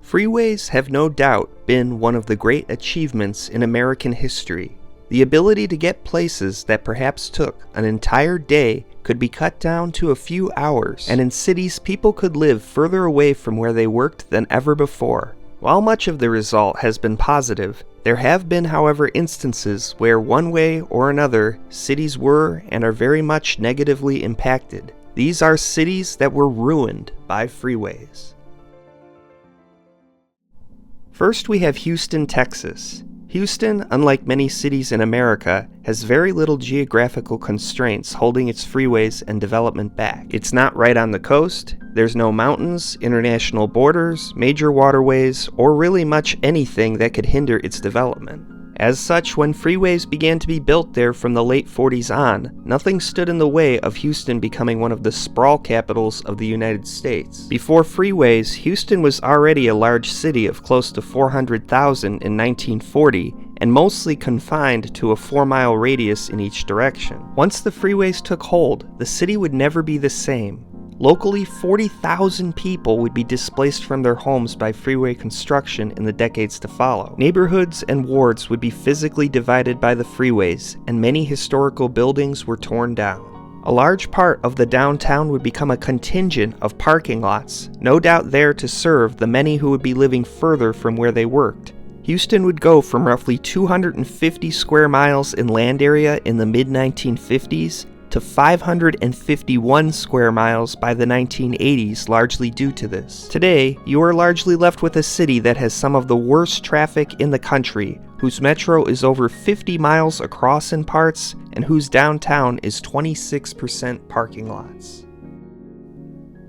Freeways have no doubt been one of the great achievements in American history. The ability to get places that perhaps took an entire day could be cut down to a few hours, and in cities people could live further away from where they worked than ever before. While much of the result has been positive, there have been, however, instances where one way or another cities were and are very much negatively impacted. These are cities that were ruined by freeways. First, we have Houston, Texas. Houston, unlike many cities in America, has very little geographical constraints holding its freeways and development back. It's not right on the coast, there's no mountains, international borders, major waterways, or really much anything that could hinder its development. As such, when freeways began to be built there from the late 40s on, nothing stood in the way of Houston becoming one of the sprawl capitals of the United States. Before freeways, Houston was already a large city of close to 400,000 in 1940, and mostly confined to a 4-mile radius in each direction. Once the freeways took hold, the city would never be the same. Locally, 40,000 people would be displaced from their homes by freeway construction in the decades to follow. Neighborhoods and wards would be physically divided by the freeways, and many historical buildings were torn down. A large part of the downtown would become a contingent of parking lots, no doubt there to serve the many who would be living further from where they worked. Houston would go from roughly 250 square miles in land area in the mid-1950s to 551 square miles by the 1980s, largely due to this. Today, you are largely left with a city that has some of the worst traffic in the country, whose metro is over 50 miles across in parts, and whose downtown is 26% parking lots.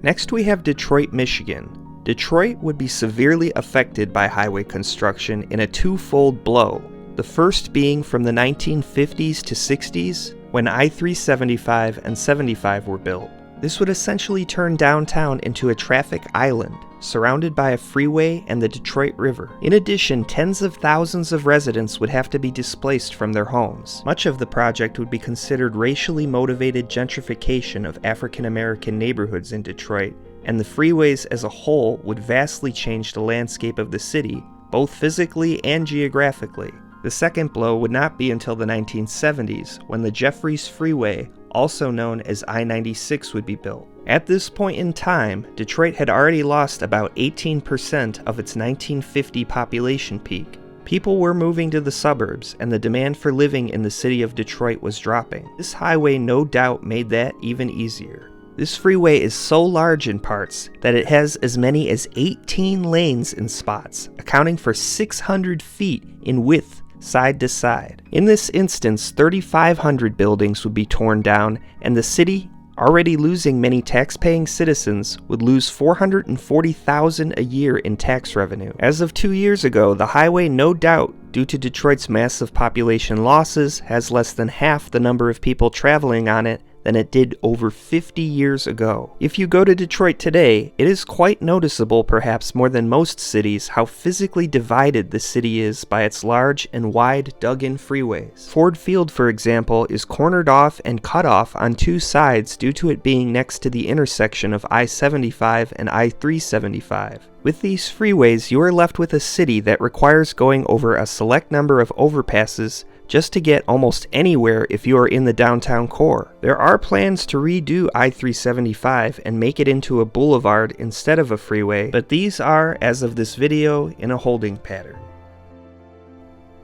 Next we have Detroit, Michigan. Detroit would be severely affected by highway construction in a twofold blow, the first being from the 1950s to 60s, when I-375 and 75 were built. This would essentially turn downtown into a traffic island, surrounded by a freeway and the Detroit River. In addition, tens of thousands of residents would have to be displaced from their homes. Much of the project would be considered racially motivated gentrification of African American neighborhoods in Detroit, and the freeways as a whole would vastly change the landscape of the city, both physically and geographically. The second blow would not be until the 1970s, when the Jeffries Freeway, also known as I-96, would be built. At this point in time, Detroit had already lost about 18% of its 1950 population peak. People were moving to the suburbs, and the demand for living in the city of Detroit was dropping. This highway no doubt made that even easier. This freeway is so large in parts that it has as many as 18 lanes in spots, accounting for 600 feet in width side to side. In this instance, 3,500 buildings would be torn down, and the city, already losing many tax-paying citizens, would lose $440,000 a year in tax revenue. As of 2 years ago, the highway, no doubt, due to Detroit's massive population losses, has less than half the number of people traveling on it than it did over 50 years ago. If you go to Detroit today, it is quite noticeable, perhaps more than most cities, how physically divided the city is by its large and wide dug-in freeways. Ford Field, for example, is cornered off and cut off on two sides due to it being next to the intersection of I-75 and I-375. With these freeways, you are left with a city that requires going over a select number of overpasses just to get almost anywhere if you are in the downtown core. There are plans to redo I-375 and make it into a boulevard instead of a freeway, but these are, as of this video, in a holding pattern.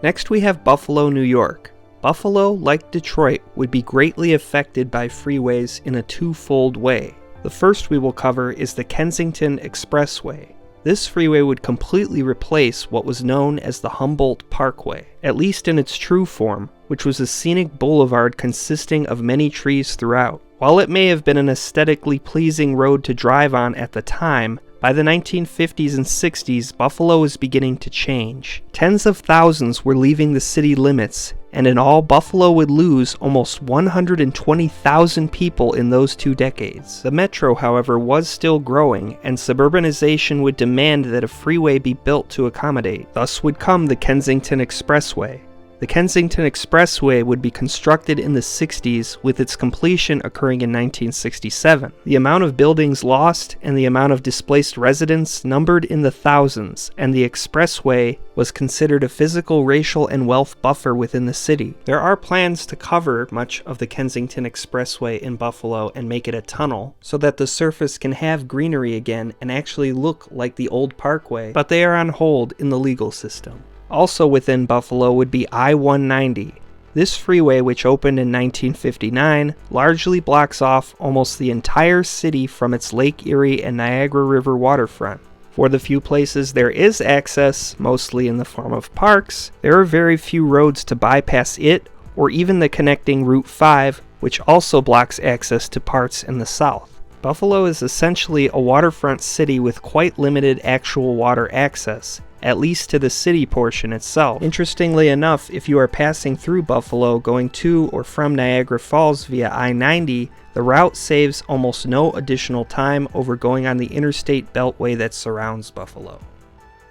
Next we have Buffalo, New York. Buffalo, like Detroit, would be greatly affected by freeways in a twofold way. The first we will cover is the Kensington Expressway. This freeway would completely replace what was known as the Humboldt Parkway, at least in its true form, which was a scenic boulevard consisting of many trees throughout. While it may have been an aesthetically pleasing road to drive on at the time, by the 1950s and 60s, Buffalo was beginning to change. Tens of thousands were leaving the city limits, and in all, Buffalo would lose almost 120,000 people in those 2 decades. The metro, however, was still growing, and suburbanization would demand that a freeway be built to accommodate. Thus would come the Kensington Expressway. The Kensington Expressway would be constructed in the 60s, with its completion occurring in 1967. The amount of buildings lost and the amount of displaced residents numbered in the thousands, and the expressway was considered a physical, racial, and wealth buffer within the city. There are plans to cover much of the Kensington Expressway in Buffalo and make it a tunnel, so that the surface can have greenery again and actually look like the old parkway, but they are on hold in the legal system. Also within Buffalo would be I-190. This freeway, which opened in 1959, largely blocks off almost the entire city from its Lake Erie and Niagara River waterfront. For the few places there is access, mostly in the form of parks, there are very few roads to bypass it, or even the connecting Route 5, which also blocks access to parts in the south. Buffalo is essentially a waterfront city with quite limited actual water access, at least to the city portion itself. Interestingly enough, if you are passing through Buffalo going to or from Niagara Falls via I-90, the route saves almost no additional time over going on the interstate beltway that surrounds Buffalo.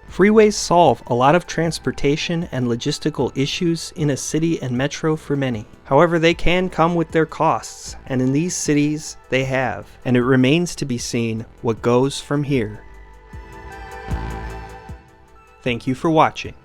Freeways solve a lot of transportation and logistical issues in a city and metro for many. However, they can come with their costs, and in these cities they have, and it remains to be seen what goes from here. Thank you for watching.